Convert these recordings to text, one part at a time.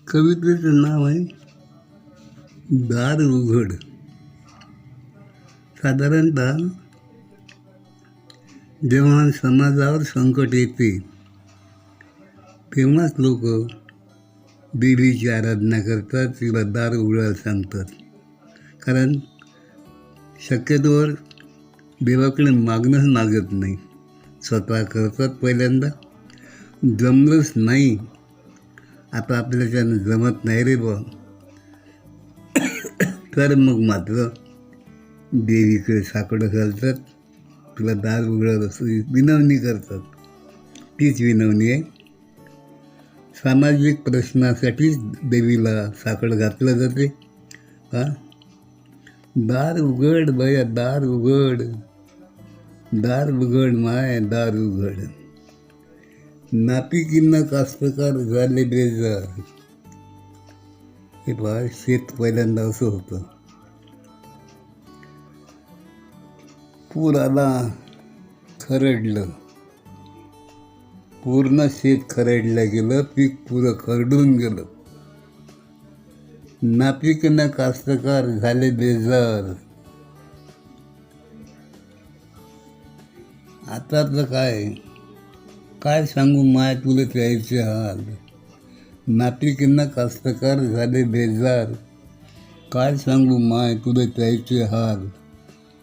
कवितेचं नाव आहे दार उघड. साधारणतः जेव्हा समाजावर संकट येते तेव्हाच लोक देवीची आराधना करतात, तिला दार उघडायला सांगतात. कारण शक्यतोवर देवाकडे मागणंच मागत नाही, स्वतः करतात. पहिल्यांदा जमलंच नाही, आता आपल्याच्यानं जमत नाही रे बा, तर मग मात्र देवीकडे साकडं घालतात, तुला दार उघडत असं विनवणी करतात. तीच विनवणी आहे. सामाजिक प्रश्नासाठीच देवीला साकडं घातलं जाते. दार उघड बया, दार उघड, दार उघड माय, दार उघड. नापिकींना कास्तकार झाले बेजार. हे पहा, शेत पहिल्यांदा असं होतं. पूर आला, खरडलं, पूर्ण शेत खरडलं गेलं, पीक पुरं खरडून गेलं. नापिकींना कास्तकार झाले बेजार. आता तर काय सांगू माय तुला त्याचे हाल. नापिकींना कास्तकार झाले बेजार, काय सांगू माय तुला त्याचे हाल.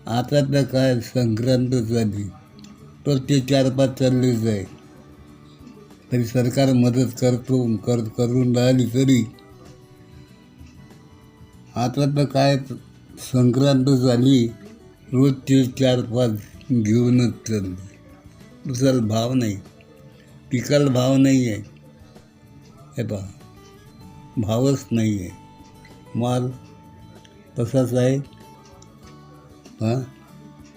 आता तर काय संक्रांत झाली तर ते 4-5 चाललेच आहे. तरी सरकार मदत करून राहिली तरी आता तर काय संक्रांत झाली, रोजचे 4-5 घेऊनच चालली. दुसरा भाव नाही, पिकाला भाव नाही आहे. हे पहा, भावच नाही आहे, माल तसाच आहे.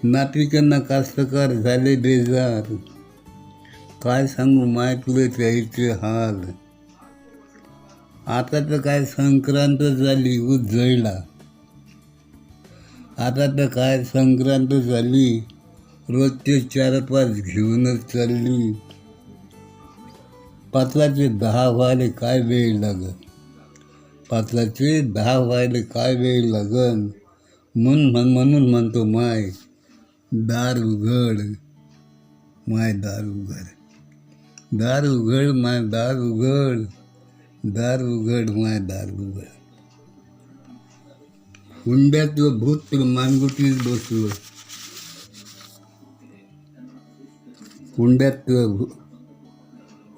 नापिकांना कास्तकार झाले बेजार, काय सांगू माय तुले त्याचे हाल. आता तर काय संक्रांत झाली, ऊस जळला. आता तर काय संक्रांत झाली, रोजचे 4-5 घेऊनच चालली. 5चे 10 व्हायले काय वेळ लागन, 5चे 10 व्हायले काय वेळ लागन. म्हणून म्हणतो माय दार उघड, माय दार उघड, दार उघड माय दार उघड, दार उघड माय दार उघड. हुंड्याचं भूत मानगुटीत बसलं,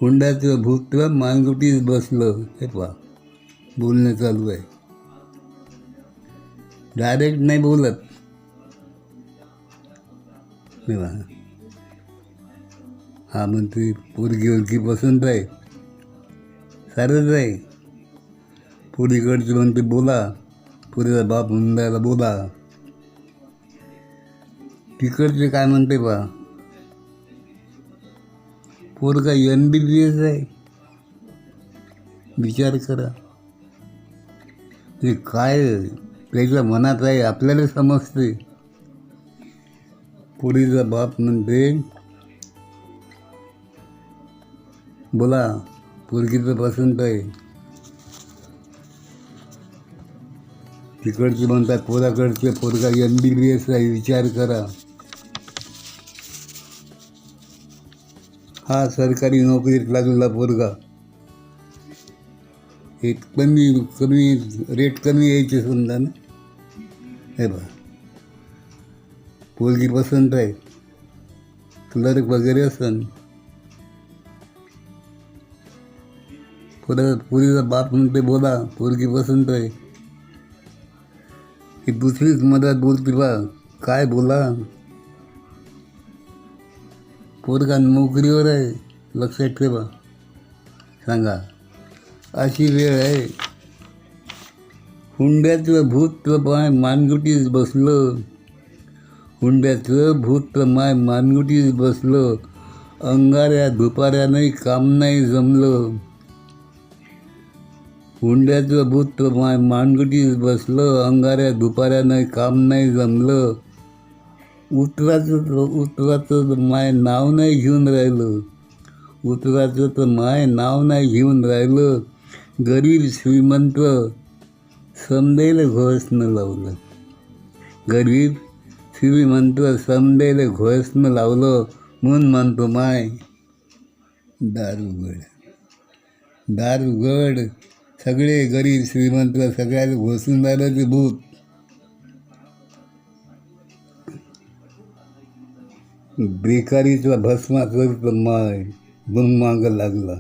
हुंड्याचं भूत मानगुटीत बसलं. हे पहा, बोलणं चालू आहे, डायरेक्ट नाही बोलत. हा म्हणते पोरगी पसंत आहे, सारंच आहे. पोरीकडचे म्हणते बोला, पोरीचा बाप हुंड्याला बोला. तिकडचे काय म्हणते बा, पोरगा MBBS आहे. विचार करा, ते काय त्याच्या मनात आहे आपल्याला समजते. पोरीचा बाप म्हणते बोला, पोरगीचं पसंत आहे. तिकडचे म्हणतात पोराकडचे पोरगा MBBS आहे, विचार करा. हा सरकारी नोकरीत लागलेला पोरगा, हे कमी रेट कमी यायचे समजा ना. हे बा, पोरगी पसंत आहे, क्लर्क वगैरे असन. पोरीचा बाप म्हणते बोला, पोरगी पसंत आहे. ही दुसरीच मदत बोलते बा, काय बोला. पोरगा नोकरीवर आहे, लक्षात ठेवा. सांगा, अशी वेळ आहे. हुंड्याचं भूत माय मानगुटीत बसलं, हुंड्याचं भूत माय मानगुटीत बसलं. अंगाऱ्या दुपाऱ्यानंही काम नाही जमलं. हुंड्याचं भूत माय मानगुटीत बसलं, अंगाऱ्या दुपाऱ्यानं काम नाही जमलं. उतराचं माय नाव नाही घेऊन राहिलं, उतराचं तर माय नाव नाही घेऊन राहिलं. गरीब श्रीमंत समदेल घोषणं लावलं. गरीब श्रीमंत समदेल घोषणं लावलं म्हणून म्हणतो माय दार उघड. दार उघड. सगळे गरीब श्रीमंत सगळ्याला घोषून राहिलं ते भूत. बेकारीचा भस्मासुर तर माय धूम मागं लागला.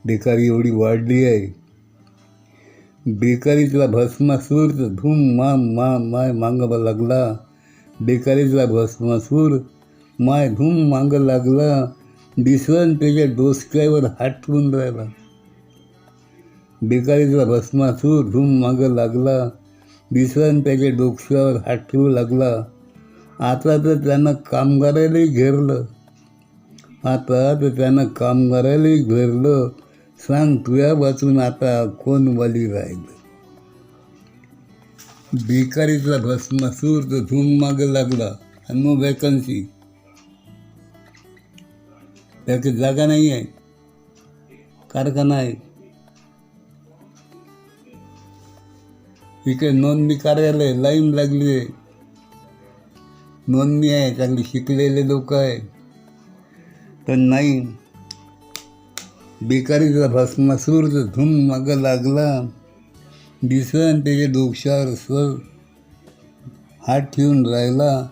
बेकारी एवढी वाढली आहे. बेकारीचा भस्मासूर तर धूम माय मागं लागला. बेकारीचा भस्मासूर माय धूम मागं लागला. दिसन त्याच्या डोसक्यावर हात ठेवून राहिला. बेकारीचा भस्मासूर धूम मागं लागला. दिसन त्याच्या डोक्यावर हात ठेवू लागला. आता तर त्यानं कामगारालाही घेरलं. सांग तुझ्या वाचून आता कोण वाली राहिलं. बेकारीचा भस्मासूर तर धूम मागं लागला. आणि मग वॅकन्सी त्याची जागा नाही आहे. कारखाना आहे. इकडे नोंदणी कार्यालय लाईन लागली आहे. नोंदणी आहे. चांगली शिकलेले लोक आहे. तर नाही. बेकारीचा भस्मासूर तर धूम मागं लागला. दिसन त्याच्या डोक्यावर सर हात ठेवून राहिला.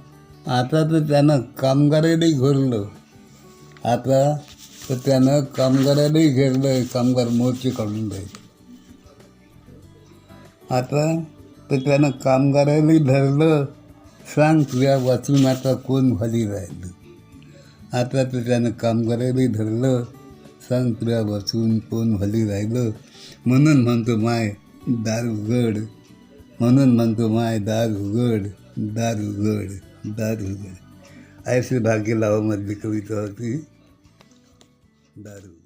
आता तर त्यानं कामगारालाही घेरलं. कामगार मोर्चे काढून राहिले. आता तर त्यानं कामगारालाही धरलं. सांग तुझ्या वाचून आता कोण व्हाली राहिलं. आता तर त्यानं कामगारालाही धरलं. सांग तुझ्या वाचून कोण व्हाली राहिलं. म्हणून म्हणतो माय दार उघड. दार उघड. ऐसे भाग्य लावामधली कविता होती. दार उघड.